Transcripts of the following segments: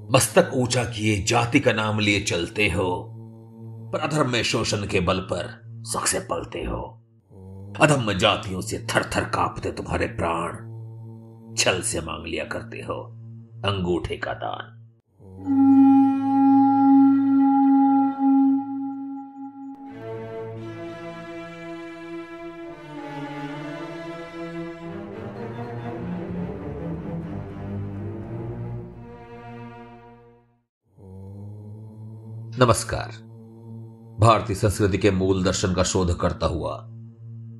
मस्तक ऊंचा किए जाति का नाम लिए चलते हो, पर अधर्म में शोषण के बल पर सुख से पलते हो। अधम जातियों से थर थर कांपते तुम्हारे प्राण, छल से मांग लिया करते हो अंगूठे का दान। नमस्कार। भारतीय संस्कृति के मूल दर्शन का शोध करता हुआ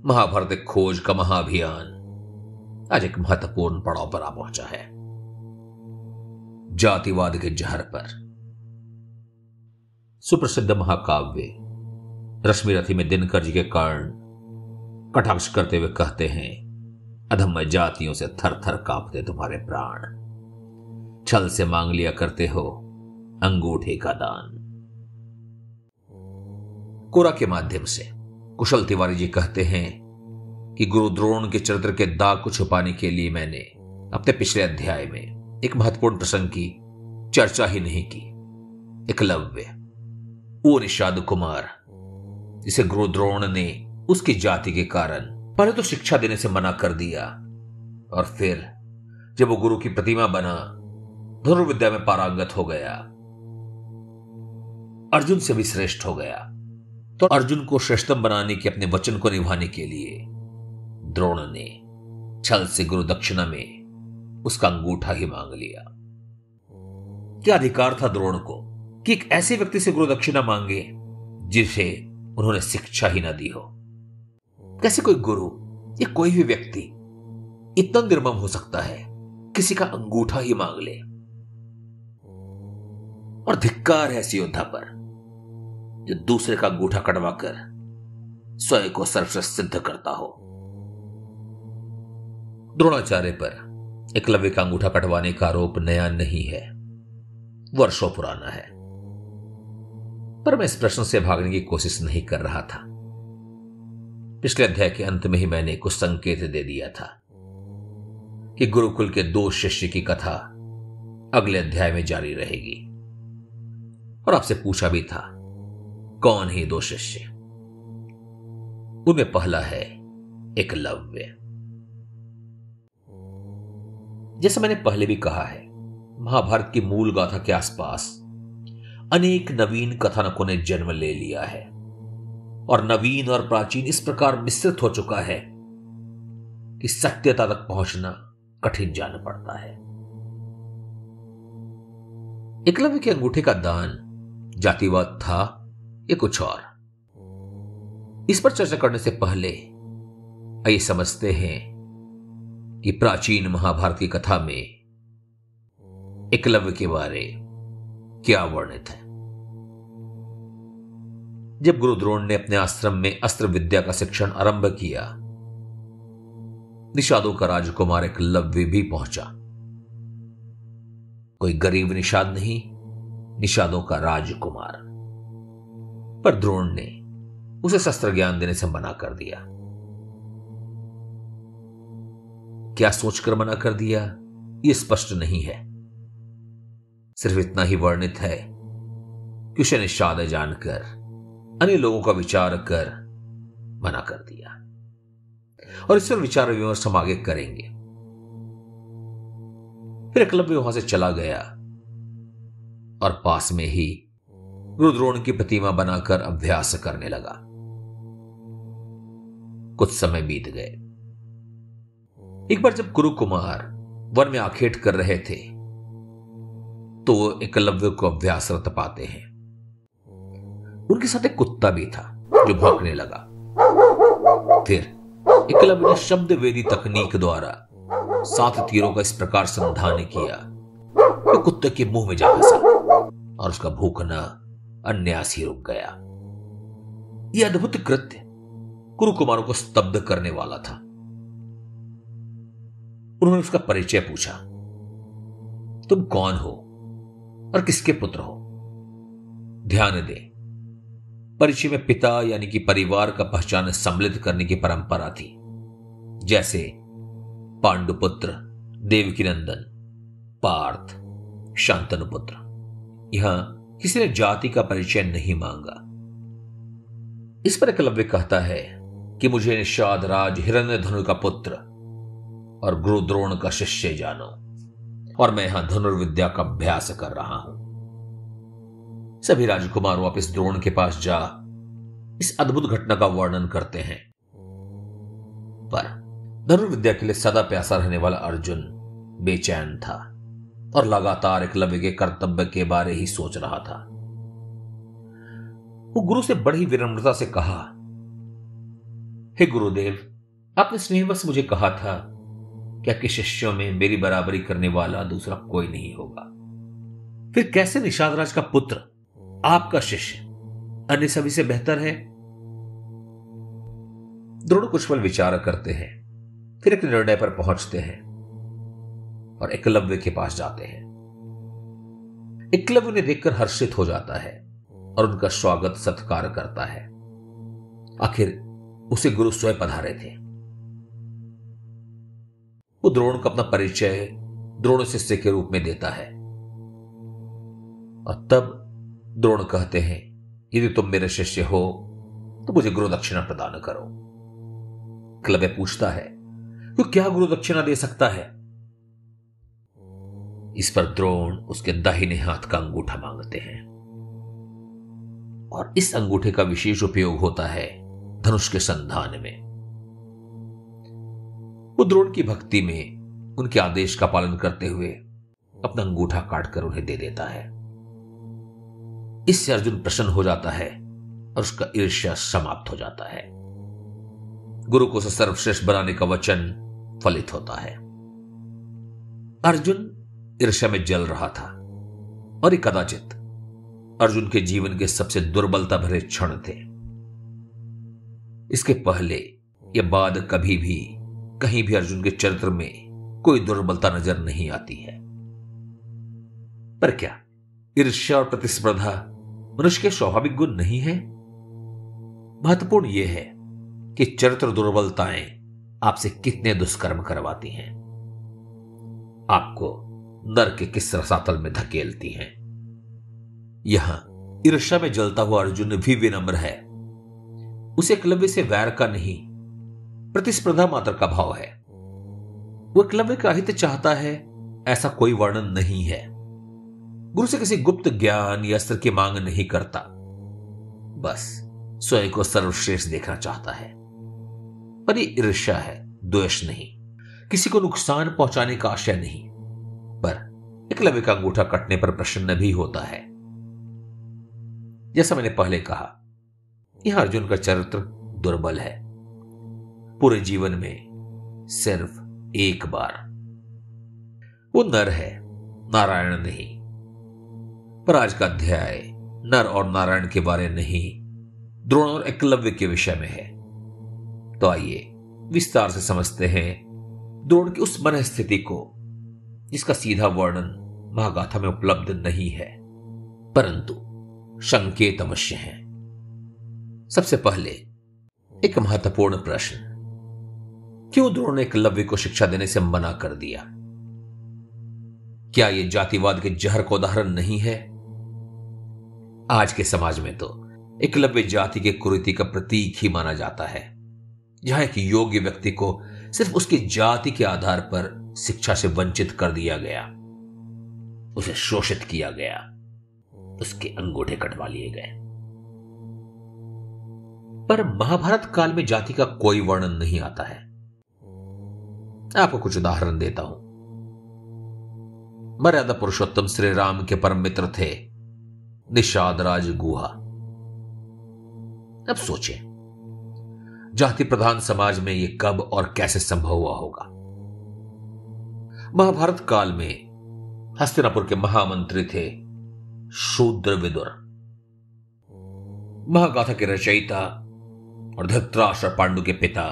महाभारत एक खोज का महाअभियान आज एक महत्वपूर्ण पड़ाव पर आ पहुंचा है। जातिवाद के जहर पर। सुप्रसिद्ध महाकाव्य रश्मिरथी में दिनकर जी के कर्ण कटाक्ष करते हुए कहते हैं, अधम जातियों से थर थर कांपते तुम्हारे प्राण, छल से मांग लिया करते हो अंगूठे का दान। कोरा के माध्यम से कुशल तिवारी जी कहते हैं कि गुरु द्रोण के चरित्र के दाग को छुपाने के लिए मैंने अपने पिछले अध्याय में एक महत्वपूर्ण प्रसंग की चर्चा ही नहीं की। एकलव्य, वो निषाद कुमार जिसे गुरु द्रोण ने उसकी जाति के कारण पहले तो शिक्षा देने से मना कर दिया, और फिर जब वो गुरु की प्रतिमा बना, धनुर्विद्या में पारंगत हो गया, अर्जुन से भी श्रेष्ठ हो गया, तो अर्जुन को श्रेष्ठतम बनाने के अपने वचन को निभाने के लिए द्रोण ने छल से गुरु दक्षिणा में उसका अंगूठा ही मांग लिया। क्या अधिकार था द्रोण को कि एक ऐसे व्यक्ति से गुरु दक्षिणा मांगे जिसे उन्होंने शिक्षा ही ना दी हो? कैसे कोई गुरु या कोई भी व्यक्ति इतना निर्मम हो सकता है किसी का अंगूठा ही मांग ले? और धिक्कार है ऐसी योद्धा पर जो दूसरे का अंगूठा कटवाकर स्वयं को सर्वश्रेष्ठ सिद्ध करता हो। द्रोणाचार्य पर एकलव्य का अंगूठा कटवाने का आरोप नया नहीं है, वर्षों पुराना है। पर मैं इस प्रश्न से भागने की कोशिश नहीं कर रहा था। पिछले अध्याय के अंत में ही मैंने कुछ संकेत दे दिया था कि गुरुकुल के 2 शिष्य की कथा अगले अध्याय में जारी रहेगी, और आपसे पूछा भी था कौन है 2 शिष्य। उनमें पहला है एकलव्य। जैसा मैंने पहले भी कहा है, महाभारत की मूल गाथा के आसपास अनेक नवीन कथानकों ने जन्म ले लिया है, और नवीन और प्राचीन इस प्रकार मिश्रित हो चुका है कि सत्यता तक पहुंचना कठिन जान पड़ता है। एकलव्य के अंगूठे का दान जातिवाद था या कुछ और? इस पर चर्चा करने से पहले आइए समझते हैं कि प्राचीन महाभारत की कथा में एकलव्य के बारे क्या वर्णित है। जब गुरु द्रोण ने अपने आश्रम में अस्त्र विद्या का शिक्षण आरंभ किया, निषादों का राजकुमार एकलव्य भी पहुंचा। कोई गरीब निषाद नहीं, निषादों का राजकुमार। पर द्रोण ने उसे शस्त्र ज्ञान देने से मना कर दिया। क्या सोचकर मना कर दिया यह स्पष्ट नहीं है, सिर्फ इतना ही वर्णित है कि उसे निषाद जानकर अन्य लोगों का विचार कर मना कर दिया, और इस पर विचार विमर्श हम आगे करेंगे। फिर एकलव्य वहां से चला गया और पास में ही गुरु द्रोण की प्रतिमा बनाकर अभ्यास करने लगा। कुछ समय बीत गए। एक बार जब गुरु कुमार वन में आखेट कर रहे थे तो एकलव्य को अभ्यासरत पाते हैं। उनके साथ एक कुत्ता भी था जो भौंकने लगा। फिर एकलव्य ने शब्द वेदी तकनीक द्वारा 7 तीरों का इस प्रकार संधान किया कि कुत्ते के मुंह में जा फंसा और उसका भूखना अन्यास ही रुक गया। यह अद्भुत कृत्य गुरु कुमारों को स्तब्ध करने वाला था। उन्होंने उसका परिचय पूछा, तुम कौन हो और किसके पुत्र हो? ध्यान दे, परिचय में पिता यानी कि परिवार का पहचान सम्मिलित करने की परंपरा थी। जैसे पांडुपुत्र, देवकीनंदन, पार्थ, शांतनु पुत्र। यहां किसी ने जाति का परिचय नहीं मांगा। इस पर एकलव्य कहता है कि मुझे निषाद राज हिरण्यधनु का पुत्र और गुरु द्रोण का शिष्य जानो, और मैं यहां धनुर्विद्या का अभ्यास कर रहा हूं। सभी राजकुमार वापिस द्रोण के पास जा इस अद्भुत घटना का वर्णन करते हैं। पर धनुर्विद्या के लिए सदा प्यासा रहने वाला अर्जुन बेचैन था और लगातार एकलव्य के कर्तव्य के बारे ही सोच रहा था। वो गुरु से बड़ी विनम्रता से कहा, हे गुरुदेव, आपने स्नेहवश मुझे कहा था कि आपके शिष्यों में मेरी बराबरी करने वाला दूसरा कोई नहीं होगा। फिर कैसे निषादराज का पुत्र, आपका शिष्य, अन्य सभी से बेहतर है? द्रोण कुछ पल विचार करते हैं, फिर एक निर्णय पर पहुंचते हैं और एकलव्य के पास जाते हैं। एकलव्य उन्हें देखकर हर्षित हो जाता है और उनका स्वागत सत्कार करता है। आखिर उसे गुरु स्वयं पधारे थे। वो द्रोण को अपना परिचय द्रोण शिष्य के रूप में देता है और तब द्रोण कहते हैं, यदि तुम मेरे शिष्य हो तो मुझे गुरु दक्षिणा प्रदान करो। एकलव्य पूछता है, तो क्या गुरु दक्षिणा दे सकता है? इस पर द्रोण उसके दाहिने हाथ का अंगूठा मांगते हैं और इस अंगूठे का विशेष उपयोग होता है धनुष के संधान में। वो द्रोण की भक्ति में उनके आदेश का पालन करते हुए अपना अंगूठा काटकर उन्हें दे देता है। इससे अर्जुन प्रसन्न हो जाता है और उसका ईर्ष्या समाप्त हो जाता है। गुरु को उसे सर्वश्रेष्ठ बनाने का वचन फलित होता है। अर्जुन ईर्ष्या में जल रहा था और ये कदाचित अर्जुन के जीवन के सबसे दुर्बलता भरे क्षण थे। इसके पहले या बाद कभी भी कहीं भी अर्जुन के चरित्र में कोई दुर्बलता नजर नहीं आती है। पर क्या ईर्ष्या और प्रतिस्पर्धा मनुष्य के स्वाभाविक गुण नहीं है? महत्वपूर्ण यह है कि चरित्र दुर्बलताएं आपसे कितने दुष्कर्म करवाती हैं, आपको नर के किस रसातल में धकेलती हैं। यहां ईर्ष्या में जलता हुआ अर्जुन भी विनम्र है। उसे एकलव्य से वैर का नहीं, प्रतिस्पर्धा मात्र का भाव है। वो एकलव्य का हित चाहता है, ऐसा कोई वर्णन नहीं है। गुरु से किसी गुप्त ज्ञान या अस्त्र की मांग नहीं करता, बस स्वयं को सर्वश्रेष्ठ देखना चाहता है। पर ये ईर्ष्या है, द्वेष नहीं, किसी को नुकसान पहुंचाने का आशय नहीं। पर एकलव्य का अंगूठा कटने पर प्रसन्न भी होता है। जैसा मैंने पहले कहा, यह अर्जुन का चरित्र दुर्बल है। पूरे जीवन में सिर्फ एक बार वो नर है, नारायण नहीं। पर आज का अध्याय नर और नारायण के बारे नहीं, द्रोण और एकलव्य के विषय में है। तो आइए विस्तार से समझते हैं द्रोण की उस मन स्थिति को जिसका सीधा वर्णन महागाथा में उपलब्ध नहीं है, परंतु संकेत अवश्य है। सबसे पहले एक महत्वपूर्ण प्रश्न, क्यों द्रोण ने एकलव्य को शिक्षा देने से मना कर दिया? क्या यह जातिवाद के जहर का उदाहरण नहीं है? आज के समाज में तो एकलव्य जाति के कुरीति का प्रतीक ही माना जाता है, जहां एक योग्य व्यक्ति को सिर्फ उसकी जाति के आधार पर शिक्षा से वंचित कर दिया गया, उसे शोषित किया गया, उसके अंगूठे कटवा लिए गए। पर महाभारत काल में जाति का कोई वर्णन नहीं आता है। आपको कुछ उदाहरण देता हूं। मर्यादा पुरुषोत्तम श्री राम के परम मित्र थे निषाद राज गुहा। अब सोचें, जाति प्रधान समाज में यह कब और कैसे संभव हुआ होगा? महाभारत काल में हस्तिनापुर के महामंत्री थे शूद्र विदुर। महागाथा के रचयिता और धृतराष्ट्र पांडु के पिता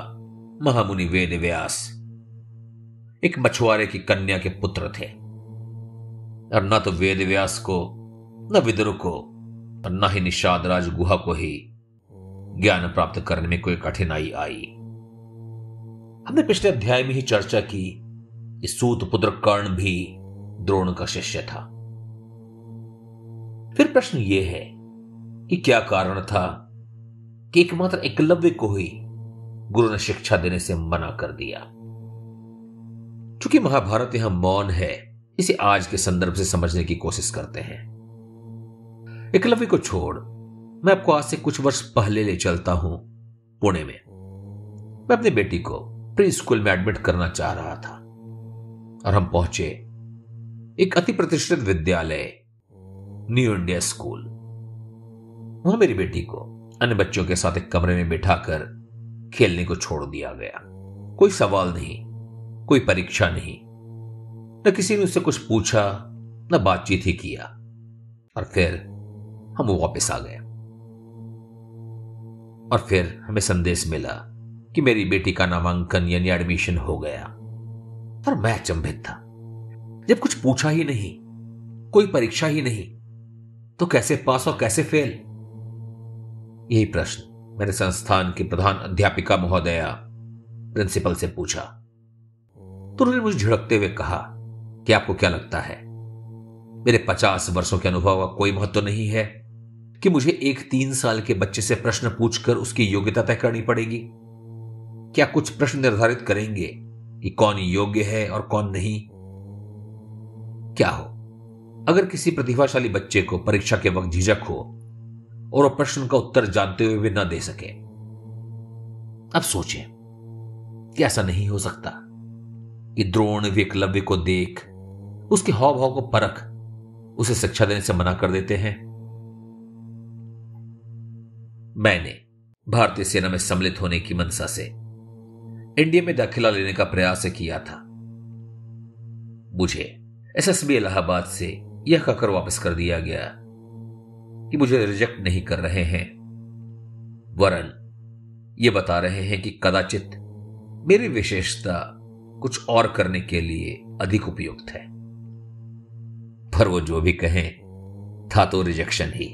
महामुनि वेद व्यास एक मछुआरे की कन्या के पुत्र थे, और न तो वेद व्यास को, न विदुर को, और न ही निषाद राज गुहा को ही ज्ञान प्राप्त करने में कोई कठिनाई आई। हमने पिछले अध्याय में ही चर्चा की कि सूत पुत्र कर्ण भी द्रोण का शिष्य था। फिर प्रश्न यह है कि क्या कारण था कि एकमात्र एकलव्य को ही गुरु ने शिक्षा देने से मना कर दिया। चूंकि महाभारत यहां मौन है, इसे आज के संदर्भ से समझने की कोशिश करते हैं। एकलव्य को छोड़ मैं आपको आज से कुछ वर्ष पहले ले चलता हूं पुणे में। मैं अपनी बेटी को प्री स्कूल में एडमिट करना चाह रहा था और हम पहुंचे एक अति प्रतिष्ठित विद्यालय न्यू इंडिया स्कूल। वहां मेरी बेटी को अन्य बच्चों के साथ एक कमरे में बिठाकर खेलने को छोड़ दिया गया। कोई सवाल नहीं, कोई परीक्षा नहीं, न किसी ने उससे कुछ पूछा, न बातचीत ही किया। और फिर हम वापस आ गए और फिर हमें संदेश मिला कि मेरी बेटी का नामांकन यानी एडमिशन हो गया। और मैं अचंभित था। जब कुछ पूछा ही नहीं, कोई परीक्षा ही नहीं, तो कैसे पास और कैसे फेल? यही प्रश्न मैंने संस्थान की प्रधान अध्यापिका महोदया प्रिंसिपल से पूछा। तो उन्होंने मुझे झिड़कते हुए कहा कि आपको क्या लगता है, मेरे 50 वर्षों के अनुभव का कोई महत्व नहीं है कि मुझे एक 3 साल के बच्चे से प्रश्न पूछकर उसकी योग्यता तय करनी पड़ेगी? क्या कुछ प्रश्न निर्धारित करेंगे कि कौन योग्य है और कौन नहीं? क्या हो अगर किसी प्रतिभाशाली बच्चे को परीक्षा के वक्त झिझक हो और वह प्रश्न का उत्तर जानते हुए भी न दे सके? अब सोचें कि ऐसा नहीं हो सकता कि द्रोण एकलव्य को देख, उसके हाव भाव को परख, उसे शिक्षा देने से मना कर देते हैं। मैंने भारतीय सेना में सम्मिलित होने की मंशा से इंडिया में दाखिला लेने का प्रयास किया था। मुझे एसएसबी इलाहाबाद से यह कहकर वापस कर दिया गया कि मुझे रिजेक्ट नहीं कर रहे हैं, वरन यह बता रहे हैं कि कदाचित मेरी विशेषता कुछ और करने के लिए अधिक उपयुक्त है। पर वो जो भी कहें, था तो रिजेक्शन ही।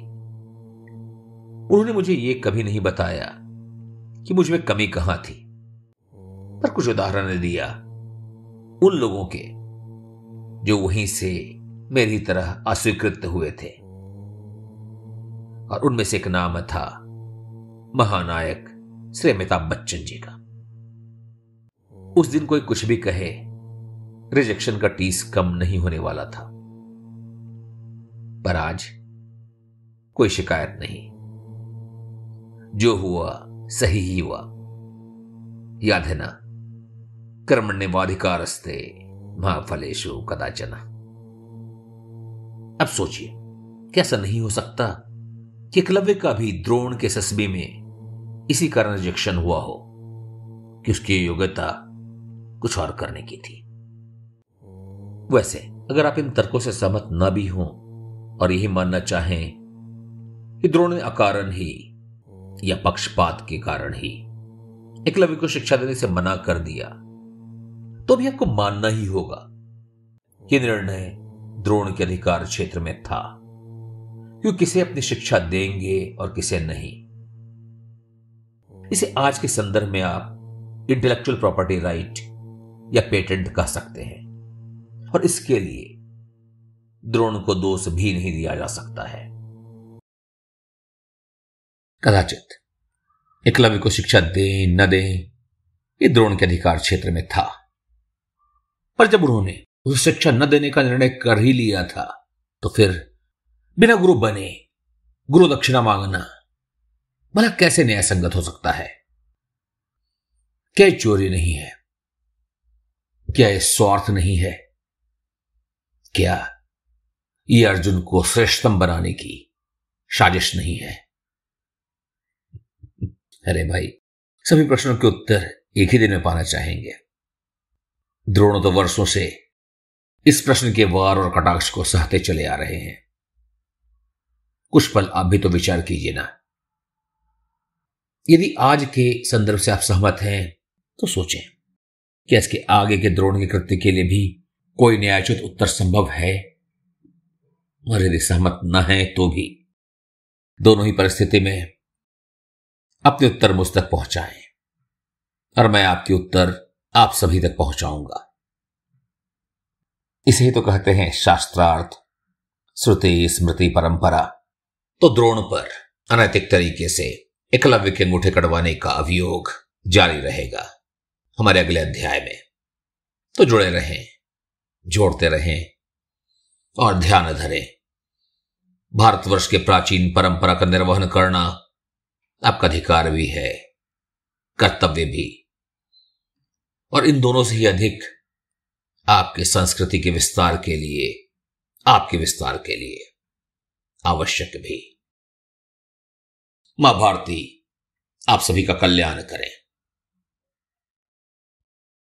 उन्होंने मुझे यह कभी नहीं बताया कि मुझ में कमी कहां थी, पर कुछ उदाहरण दिया उन लोगों के जो वहीं से मेरी तरह अस्वीकृत हुए थे। और उनमें से एक नाम था महानायक श्री अमिताभ बच्चन जी का। उस दिन कोई कुछ भी कहे, रिजेक्शन का टीस कम नहीं होने वाला था। पर आज कोई शिकायत नहीं, जो हुआ सही ही हुआ। याद है ना, कर्मण्येवाधिकारस्ते मा फलेषु कदाचन। अब सोचिए, क्या ऐसा नहीं हो सकता कि एकलव्य का भी द्रोण के एसएसबी में इसी कारण रिजेक्शन हुआ हो कि उसकी योग्यता कुछ और करने की थी? वैसे अगर आप इन तर्कों से सहमत न भी हों और यही मानना चाहें कि द्रोण ने अकारण ही या पक्षपात के कारण ही एकलव्य को शिक्षा देने से मना कर दिया, तो भी आपको मानना ही होगा कि निर्णय द्रोण के अधिकार क्षेत्र में था, क्यों किसे अपनी शिक्षा देंगे और किसे नहीं। इसे आज के संदर्भ में आप इंटेलेक्चुअल प्रॉपर्टी राइट या पेटेंट कह सकते हैं, और इसके लिए द्रोण को दोष भी नहीं दिया जा सकता है। कदाचित एकलव्य को शिक्षा दें न दें, ये द्रोण के अधिकार क्षेत्र में था, पर जब उन्होंने उसे शिक्षा न देने का निर्णय कर ही लिया था, तो फिर बिना गुरु बने गुरु दक्षिणा मांगना भला कैसे न्याय संगत हो सकता है? क्या ये चोरी नहीं है? क्या ये स्वार्थ नहीं है? क्या ये अर्जुन को श्रेष्ठतम बनाने की साजिश नहीं है? अरे भाई, सभी प्रश्नों के उत्तर एक ही दिन में पाना चाहेंगे। द्रोण तो वर्षों से इस प्रश्न के वार और कटाक्ष को सहते चले आ रहे हैं। कुछ पल आप भी तो विचार कीजिए ना। यदि आज के संदर्भ से आप सहमत हैं तो सोचें, क्या इसके आगे के द्रोण के कृत्य के लिए भी कोई न्यायोचित उत्तर संभव है? और यदि सहमत न है तो भी दोनों ही परिस्थिति में अपने उत्तर मुझ तक पहुंचाएं और मैं आपके उत्तर आप सभी तक पहुंचाऊंगा। इसे ही तो कहते हैं शास्त्रार्थ श्रुति स्मृति परंपरा, तो द्रोण पर अनैतिक तरीके से एकलव्य के अंगूठे कटवाने का अभियोग जारी रहेगा हमारे अगले अध्याय में। तो जुड़े रहें, जोड़ते रहें और ध्यान धरें। भारतवर्ष के प्राचीन परंपरा का निर्वहन करना आपका अधिकार भी है, कर्तव्य भी, और इन दोनों से ही अधिक आपके संस्कृति के विस्तार के लिए, आपके विस्तार के लिए आवश्यक भी। मां भारती आप सभी का कल्याण करें।